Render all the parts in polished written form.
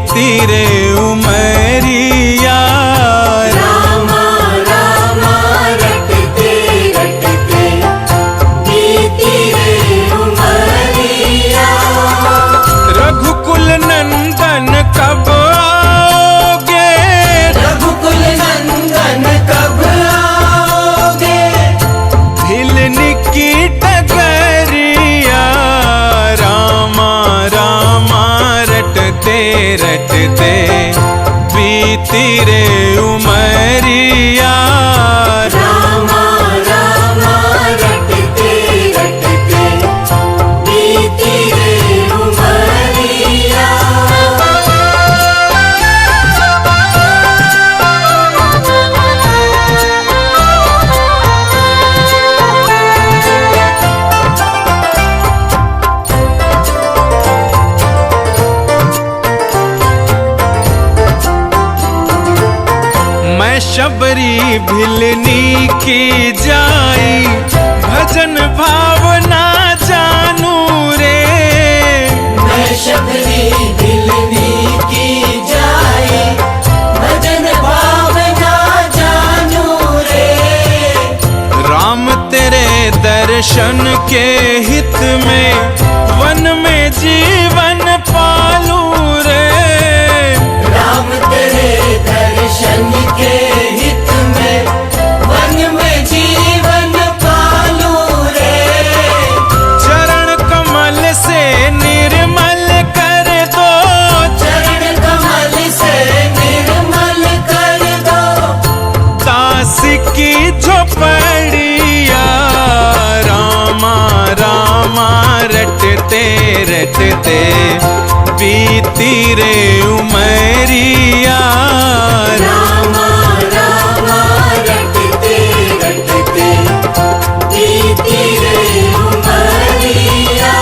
बीती रे उमरिया। रामा रामा रटते रटते बीती रे उमरिया। रघुकुल नंदन कब आओगे, रघुकुल नंदन कब आओगे। भिलनी की डगरिया। रामा रामा रटते रटते बीती रे उमरिया। रामा रामा रटते रटते बीती रे उमरिया। मैं शबरी भिलनी की जाई, भजन भावना जानू रे। मैं शबरी भिलनी की जाई, भजन भावना जानू रे। राम तेरे दर्शन के हित में वन में जीवन पालू रे। राम तेरे दर्शन के हित में वन में जीवन पालू रे। चरण कमल से निर्मल कर दो, चरण कमल से निर्मल कर दो। दास की झोपड़िया। रामा रामा रटते रटते बीती रे उमरिया। रामा रामा रटते रटते बीती रे उमरिया।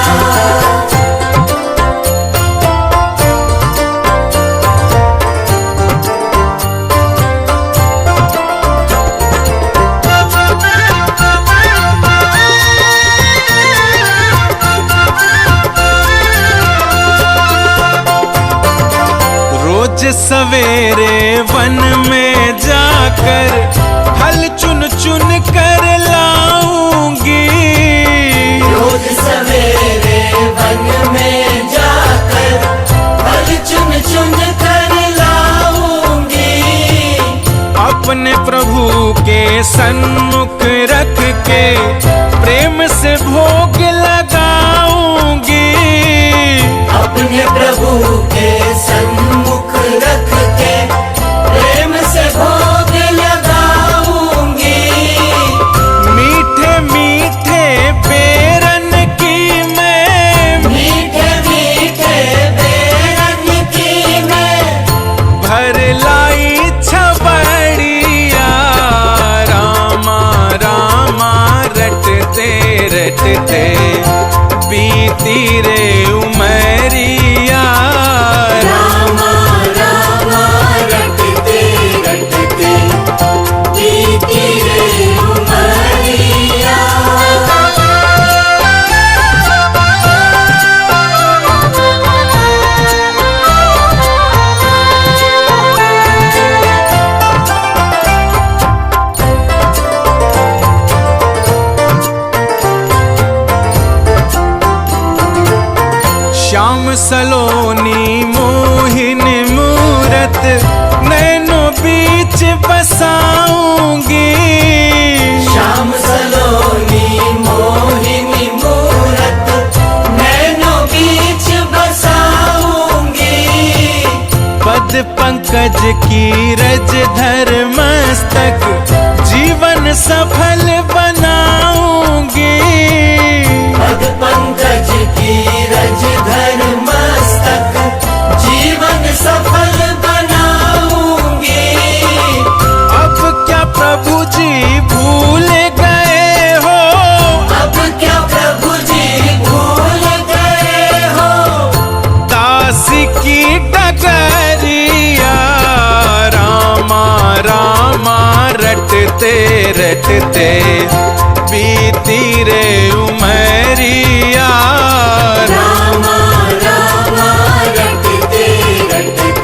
रोज सवेरे वन में जाकर फल चुन चुन कर लाऊंगी। रोज सवेरे वन में जाकर फल चुन चुन कर लाऊंगी। अपने प्रभु के सन्मुख रख के प्रेम से भोग लगाऊंगी। अपने प्रभु के सन्मुख रख के प्रेम से भोग लगाऊंगी। मीठे मीठे बेरन की मैं, मीठे मीठे बेरन की मैं भर लाई छबड़िया। रामा रामा रटते रटते बीती रे उमरिया। रामा रामा रटते रटते बीती रे उमरिया। श्याम सलोनी मोहिन मूरत नैनो बीच बसाऊंगी। श्याम सलोनी मोहिनी मूरत नैनो बीच बसाऊंगी। पद पंकज की रज धर मस्तक जीवन सफल बनाऊंगी। पद पंकज की रज धर मस्तक जीवन सफल बनाऊंगी। अब क्या प्रभु जी भूल गए हो, अब क्या प्रभु जी भूल गए हो। दासी की डगरिया। रामा रामा रटते रटते बीती रे उमरिया। रामा रामा रटते रटते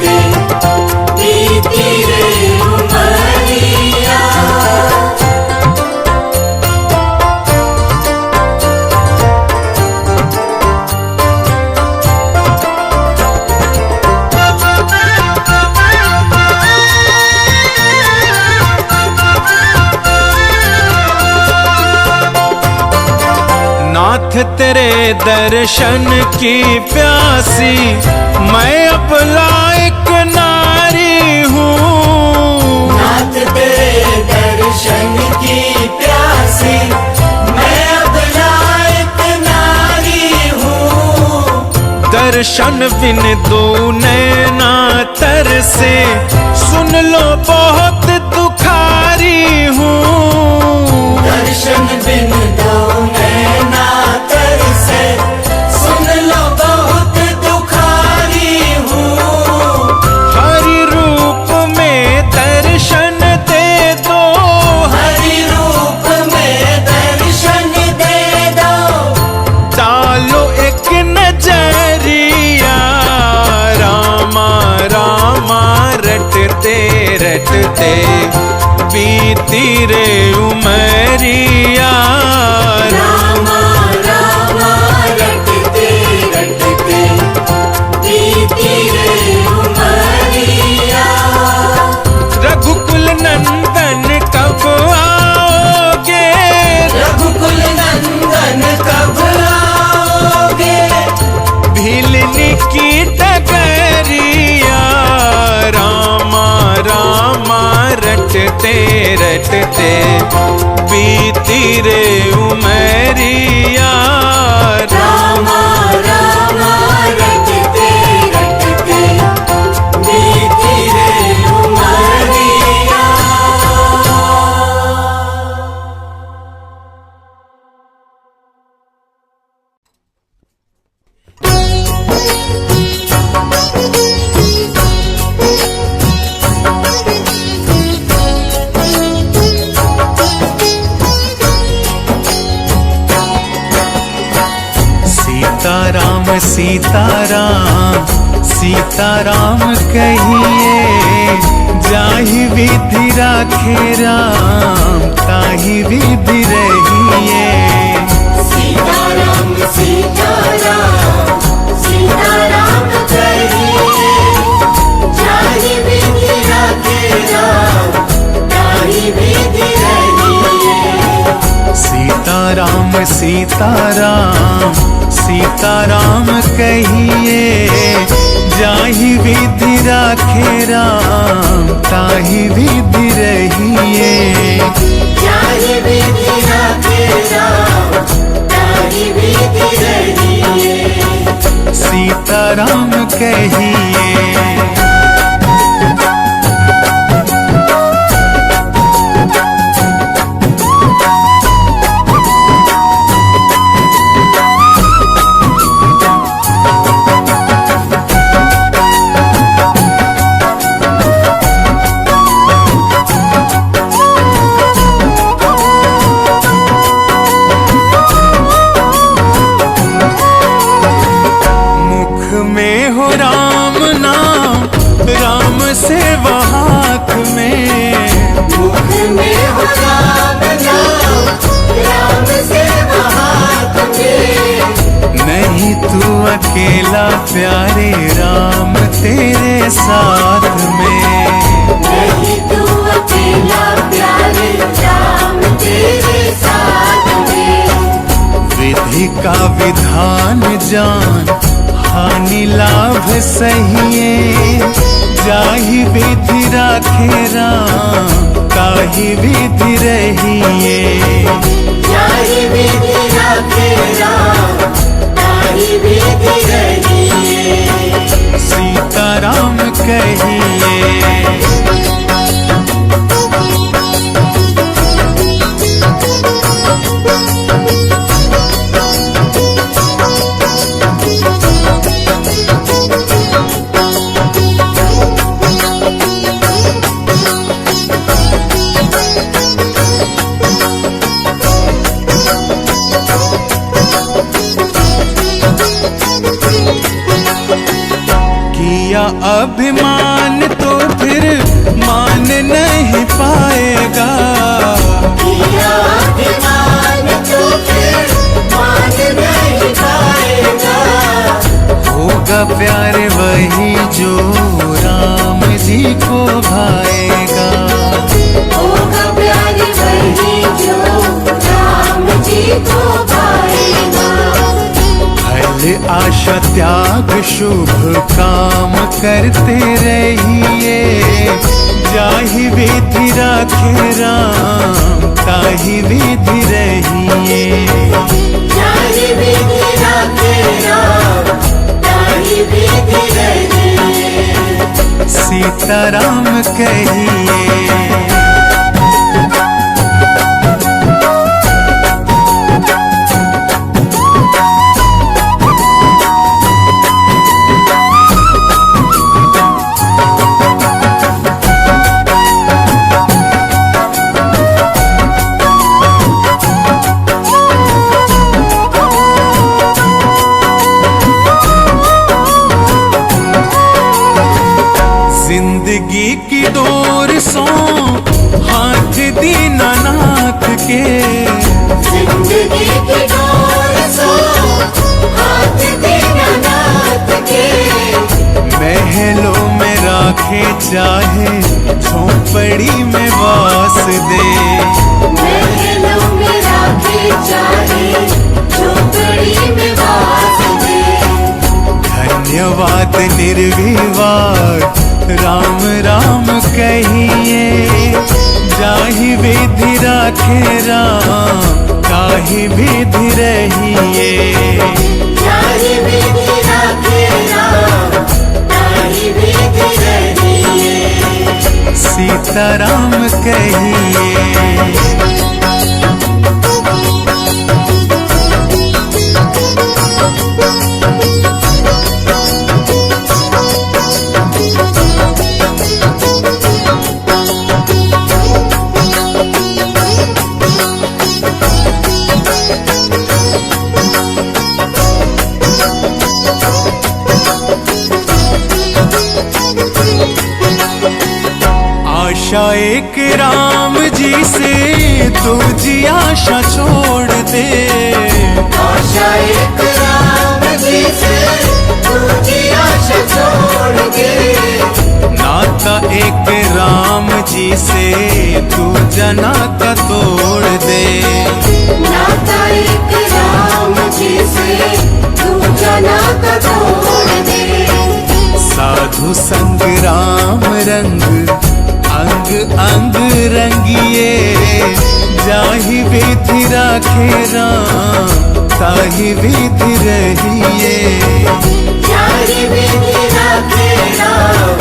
तेरे दर्शन की प्यासी, मैं अब लायक नारी हूँ। नाथ तेरे दर्शन की प्यासी, मैं अब लायक नारी हूँ। दर्शन बिन दो नैना तरसे, सुन लो बहुत दुखारी हूँ। दर्शन बिन दो नैना तरसे, सुन लो बहुत दुखारी हूँ। हरि रूप में दर्शन दे दो, हरि रूप में दर्शन दे दो। डालो एक नजरिया, रामा रामा रटते रटते बीती रे उमरिया। रामा रामा रटते रटते बीती रे उमरिया। रघुकुल नंदन कब आओगे, रघुकुल नंदन कब आओगे। भीलनी की डगरिया, रामा रामा रटते रटते बीती रे उमरिया। रामा रामा रटते रटते बीती रे उमरिया। सीताराम सीताराम सीताराम कहिए, जाहि विधि राखे राम ताहि विधि रहिए। सीताराम सीताराम सीताराम कहिए, जाहि विधि राखे राम ताहि विधि रहिए। सीताराम सीताराम सीताराम कहिए, जाहि विधि राखे राम ताहि विधि रहिए। जाहि विधि राखे राम ताहि विधि रहिए। सीताराम कहिए। में हो राम नाम, राम से हाथ में। मुख में हो राम नाम, राम से हाथ में। नहीं तू अकेला प्यारे राम तेरे साथ में। नहीं तू अकेला प्यारे राम तेरे साथ में। विधि का विधान जान, हानि लाभ सहिए। जाहि विधि राखे राम ताहि विधि रहिए। जाहि विधि राखे राम ताहि विधि रहिए। सीताराम कहिए। किया अभिमान तो फिर मान नहीं पाएगा। किया अभिमान तो फिर मान नहीं पाएगा। होगा प्यारे वही जो राम जी को भाएगा। होगा प्यारे वही जो राम जी को भाएगा। त्याग शुभ काम करते रहिए, जाहि विधि राखे राम ताहि विधि रहिए। जाहि विधि राखे राम ताहि विधि रहिए। सीताराम कहिए। जिंदगी की डोर सो हाथ दीनानाथ के, जिंदगी की डोर सो हाथ दीनानाथ के। महलों में राखे चाहे झोंपड़ी में वास दे, महलों में राखे चाहे झोंपड़ी में वास दे। धन्यवाद निर्विवाद राम राम कहिए, जाहि विधि राखे राम ताहि विधि रहिए। जाहि विधि राखे राम ताहि विधि रहिए। सीताराम कहिए। आशा एक राम जी से तुझी आशा छोड़ दे, आशा एक राम जी से तुझी आशा छोड़ दे। नाता एक राम जी से तू नाता तोड़ दे, नाता एक राम जी से तू नाता तोड़ दे। साधु संग राम रंग अंग अंग रंगिए, जाहि विधि राखे राम ताहि विधि रहिए। जाहि विधि राखे राम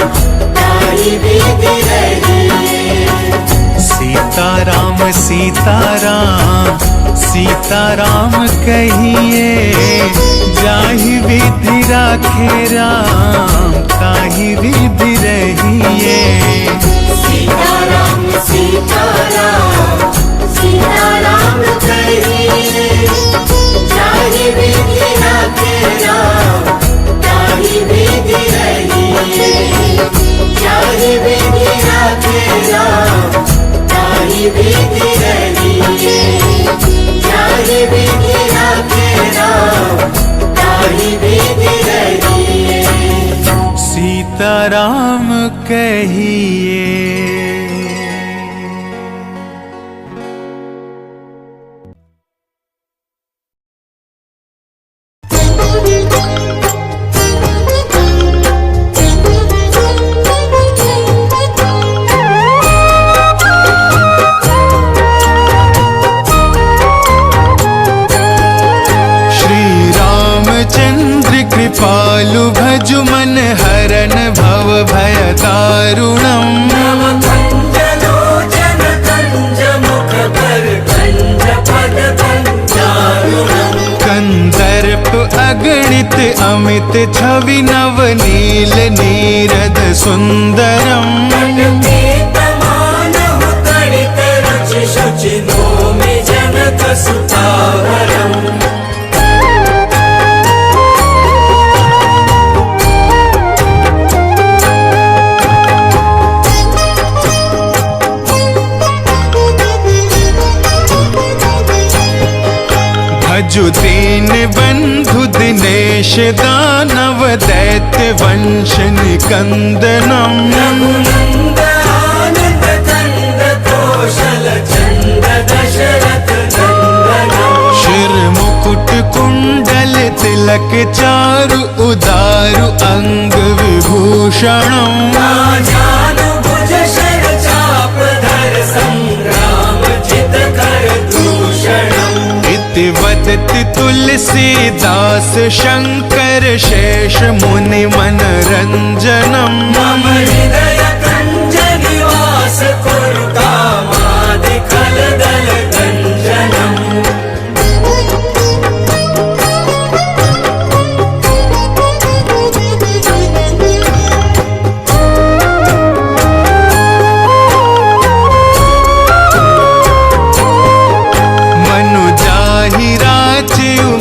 ताहि विधि रहिए। सीताराम सीताराम सीताराम कहिए, जाहि विधि राखे राम ताहि विधि रहिए। सीताराम सीताराम सीताराम कहिए, जाहि विधि राखे राम ताहि विधि रहिए। जाहि विधि राखे राम ताहि विधि रहिए। जाहि विधि राखे राम ताहि विधि रहिए। सीताराम कहिए। कृपालु भजु मन हरन भव भय दारुणम। नव कंजलोचन कंज मुख कर कंज पद कंजारुणम। कंदर्प अगणित अमित छवि नव नील नीरद सुंदरम। मानहु तड़ित रुचि शुचि नोमि जनक सुतावरम। भजु दीन बंधु दिनेश दानव दैत्य वंश निकंदनम। रघुनंद आनंद कंद कौशल चंद दशरथ नंदनम। शिर मुकुट कुंडल तिलक तिलक चारु उदारु अंग विभूषणम् जानु भुज शर चाप धर संग्राम चित कर दूषणम् इति वदति तुलसीदास शंकर शेष मुनि मनरंजनम् मम हृदय कंज निवास कुरु कामादि खल दल गंजनम्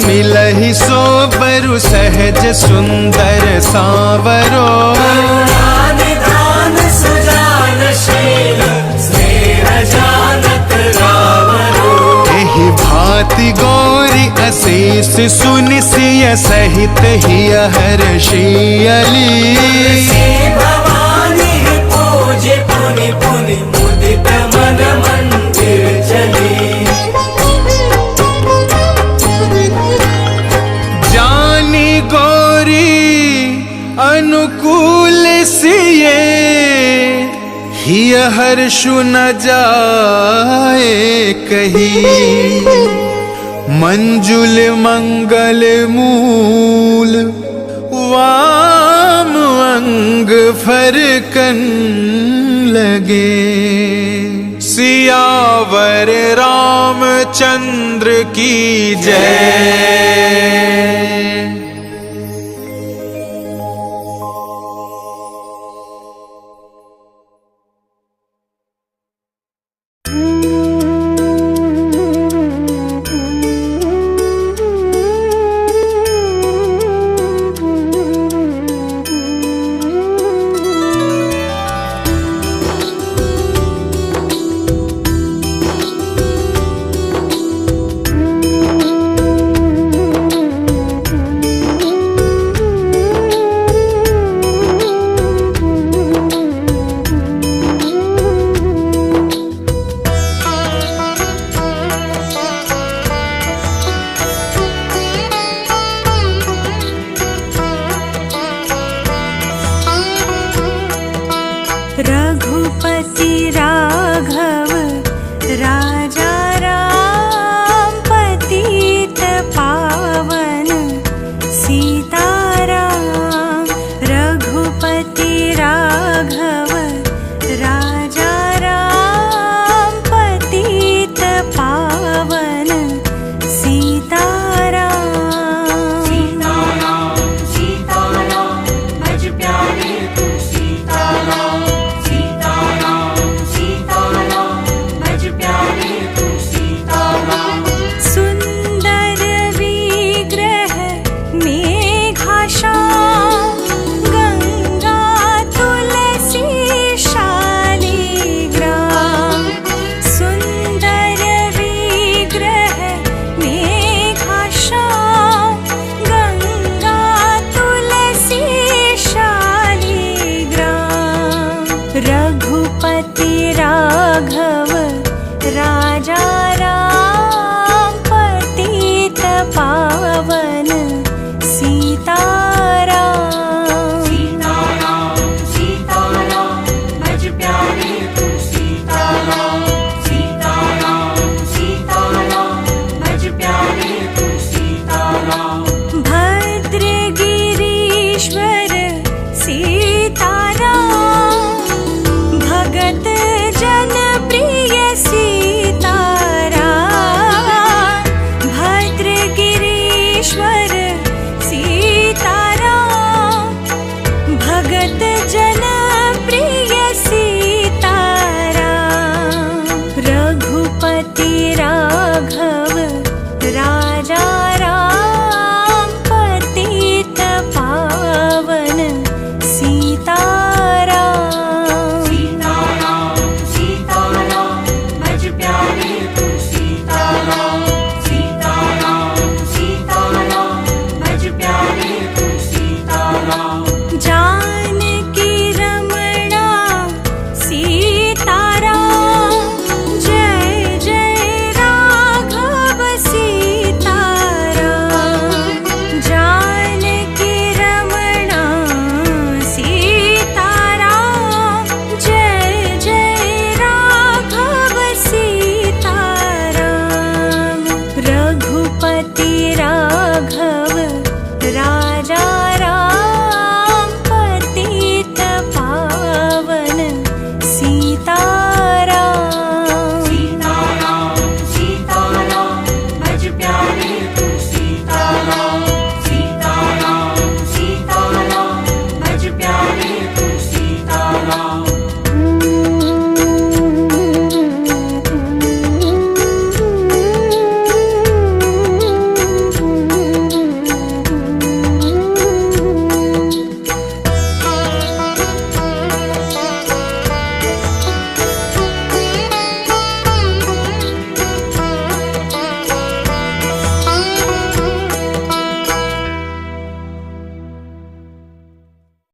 मिलहि सो बरु सहज सुंदर सांवरो निधान सुजान शील स्नेह जानत रावरो एहि भांति गौरी असीस सुनि सिय सहित हिय हर्षियली भवानी पूजे पुनि पुनि मुदित मन मंदिर चली गौरी अनुकूल सिए हिय हर्षु न जाए कही मंजुल मंगल मूल वाम अंग फरकन लगे सियावर रामचंद्र की जय।